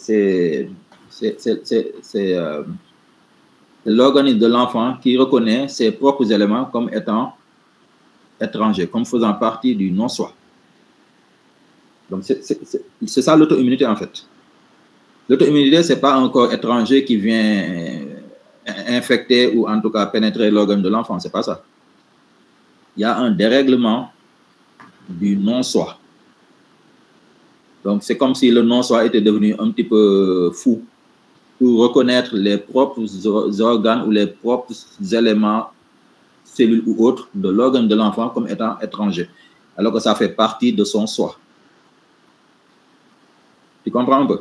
c'est l'organisme de l'enfant qui reconnaît ses propres éléments comme étant étrangers, comme faisant partie du non-soi. Donc, c'est ça l'auto-immunité, en fait. L'auto-immunité, ce n'est pas un corps étranger qui vient infecter ou en tout cas pénétrer l'organe de l'enfant. Ce n'est pas ça. Il y a un dérèglement du non-soi. Donc, c'est comme si le non-soi était devenu un petit peu fou pour reconnaître les propres organes ou les propres éléments, cellules ou autres de l'organe de l'enfant comme étant étrangers, alors que ça fait partie de son soi. Tu comprends un peu?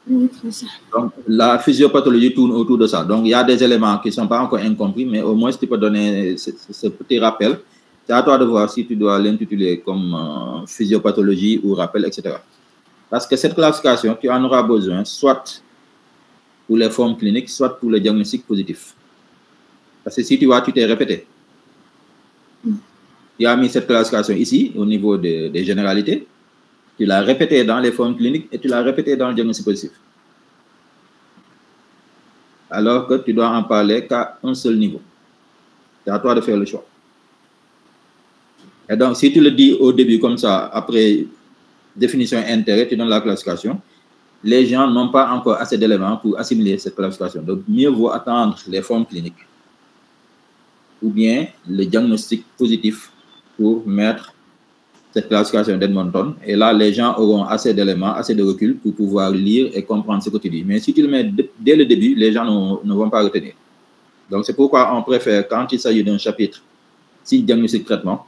Oui, c'est ça. Donc, la physiopathologie tourne autour de ça. Donc, il y a des éléments qui ne sont pas encore incompris, mais au moins, tu peux donner ce petit rappel. C'est à toi de voir si tu dois l'intituler comme physiopathologie ou rappel, etc. Parce que cette classification, tu en auras besoin soit pour les formes cliniques, soit pour le diagnostic positif. Parce que si tu vois, tu t'es répété. Tu as mis cette classification ici, au niveau des généralités. Tu l'as répété dans les formes cliniques et tu l'as répété dans le diagnostic positif. Alors que tu dois en parler qu'à un seul niveau. C'est à toi de faire le choix. Et donc, si tu le dis au début comme ça, après définition intérêt, tu donnes la classification, les gens n'ont pas encore assez d'éléments pour assimiler cette classification. Donc, mieux vaut attendre les formes cliniques ou bien le diagnostic positif pour mettre cette classification d'Edmonton. Et là, les gens auront assez d'éléments, assez de recul pour pouvoir lire et comprendre ce que tu dis. Mais si tu le mets dès le début, les gens ne vont pas retenir. Donc, c'est pourquoi on préfère, quand il s'agit d'un chapitre, si diagnostic traitement,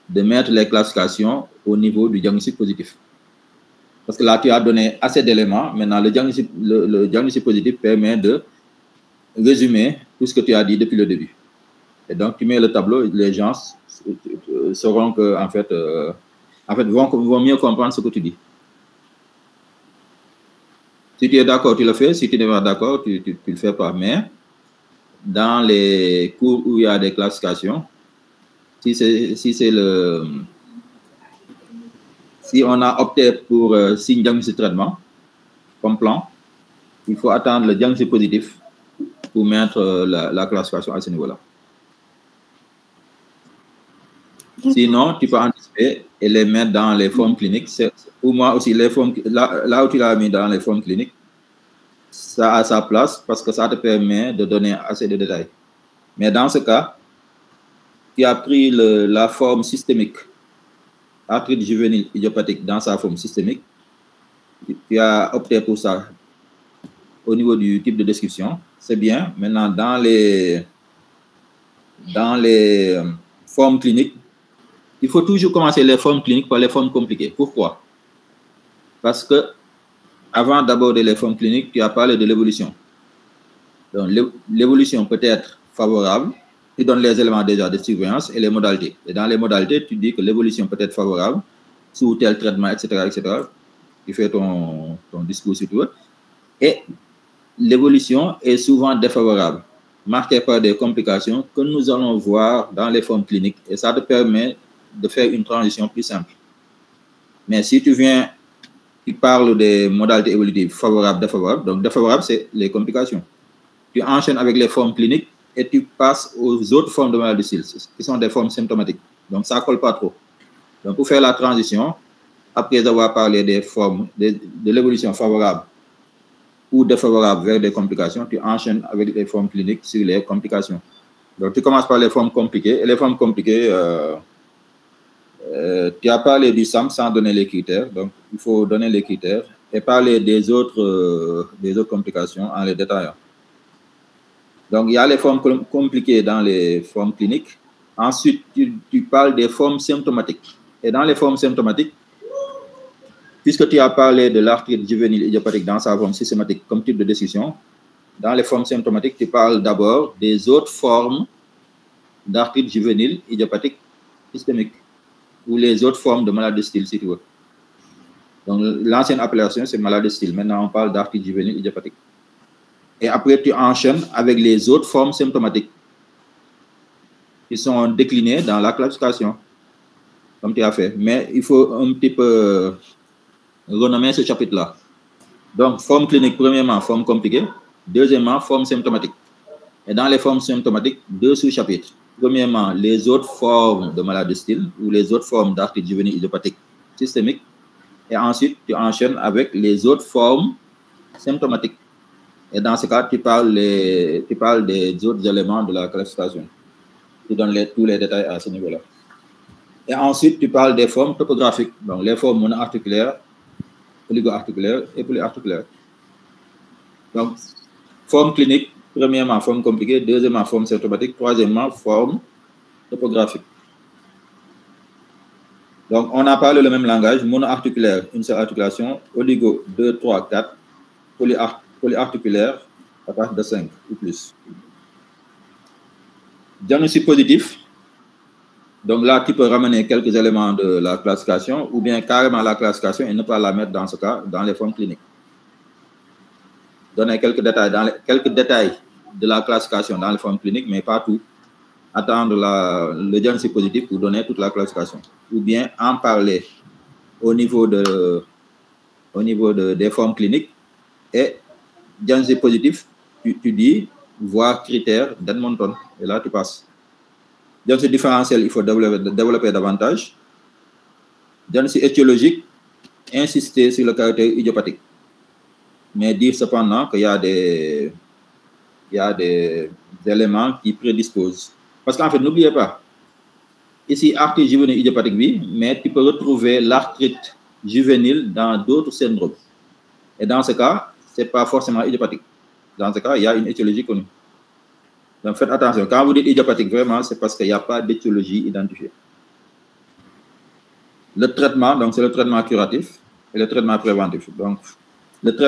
de mettre les classifications au niveau du diagnostic positif. Parce que là, tu as donné assez d'éléments. Maintenant, le diagnostic positif permet de résumer tout ce que tu as dit depuis le début. Et donc, tu mets le tableau, les gens sauront que, en fait, vont mieux comprendre ce que tu dis. Si tu es d'accord, tu le fais. Si tu n'es pas d'accord, tu ne le fais pas. Mais dans les cours où il y a des classifications, si on a opté pour signe diagnostic traitement comme plan, il faut attendre le diagnostic positif pour mettre la classification à ce niveau-là. Sinon, tu peux anticiper et les mettre dans les formes cliniques. Pour moi aussi, les formes, là où tu l'as mis dans les formes cliniques, ça a sa place parce que ça te permet de donner assez de détails. Mais dans ce cas, tu as pris la forme systémique, arthrite juvénile idiopathique dans sa forme systémique. Tu as opté pour ça au niveau du type de description. C'est bien. Maintenant, dans les formes cliniques, il faut toujours commencer les formes cliniques par les formes compliquées. Pourquoi? Parce que avant d'aborder les formes cliniques, tu as parlé de l'évolution. Donc, l'évolution peut être favorable. Tu donnes les éléments déjà de surveillance et les modalités. Et dans les modalités, tu dis que l'évolution peut être favorable sous tel traitement, etc., etc. Tu fais ton discours sur tout. Et l'évolution est souvent défavorable, marquée par des complications que nous allons voir dans les formes cliniques. Et ça te permet de faire une transition plus simple. Mais si tu parles des modalités évolutives favorables, défavorables. Donc, défavorable, c'est les complications. Tu enchaînes avec les formes cliniques et tu passes aux autres formes de maladie de style, qui sont des formes symptomatiques. Donc, ça ne colle pas trop. Donc, pour faire la transition, après avoir parlé des formes de l'évolution favorable ou défavorable vers des complications, tu enchaînes avec les formes cliniques sur les complications. Donc, tu commences par les formes compliquées. Et les formes compliquées, tu as parlé du SAM sans donner les critères. Donc, il faut donner les critères et parler des autres complications en les détaillant. Donc, il y a les formes compliquées dans les formes cliniques. Ensuite, tu parles des formes symptomatiques. Et dans les formes symptomatiques, puisque tu as parlé de l'arthrite juvénile idiopathique dans sa forme systématique comme type de description, dans les formes symptomatiques, tu parles d'abord des autres formes d'arthrite juvénile idiopathique systémique ou les autres formes de maladie de style, si tu veux. Donc, l'ancienne appellation, c'est maladie de style. Maintenant, on parle d'arthrite juvénile idiopathique. Et après, tu enchaînes avec les autres formes symptomatiques qui sont déclinées dans la classification, comme tu as fait. Mais il faut un petit peu renommer ce chapitre-là. Donc, forme clinique, premièrement, forme compliquée. Deuxièmement, forme symptomatique. Et dans les formes symptomatiques, 2 sous-chapitres. Premièrement, les autres formes de maladie de style ou les autres formes d'arthrite juvénile idiopathique systémique. Et ensuite, tu enchaînes avec les autres formes symptomatiques. Et dans ce cas, tu parles des autres éléments de la classification. Tu donnes tous les détails à ce niveau-là. Et ensuite, tu parles des formes topographiques. Donc, les formes monoarticulaires, oligoarticulaires et polyarticulaires. Donc, forme clinique, premièrement, forme compliquée. Deuxièmement, forme symptomatique. Troisièmement, forme topographique. Donc, on a parlé le même langage. Monoarticulaire, une seule articulation. Oligo, 2, 3, 4. Polyarticulaire, à partir de 5 ou plus. Diagnostic positif. Donc là, tu peux ramener quelques éléments de la classification ou bien carrément la classification et ne pas la mettre dans ce cas dans les formes cliniques. Donner quelques détails de la classification dans les formes cliniques, mais pas tout. Attendre le diagnostic positif pour donner toute la classification. Ou bien en parler au niveau des formes cliniques et diagnostic positif, tu dis, voir critères d'Edmonton. Et là, tu passes. Diagnostic différentiel, il faut développer davantage. Diagnostic étiologique, insister sur le caractère idiopathique. Mais dire cependant qu'il y a des éléments qui prédisposent. Parce qu'en fait, n'oubliez pas, ici, arthrite juvénile idiopathique, oui, mais tu peux retrouver l'arthrite juvénile dans d'autres syndromes. Et dans ce cas, ce n'est pas forcément idiopathique. Dans ce cas, il y a une étiologie connue. Donc, faites attention. Quand vous dites idiopathique, vraiment, c'est parce qu'il n'y a pas d'étiologie identifiée. Le traitement, donc, c'est le traitement curatif et le traitement préventif. Donc, le traitement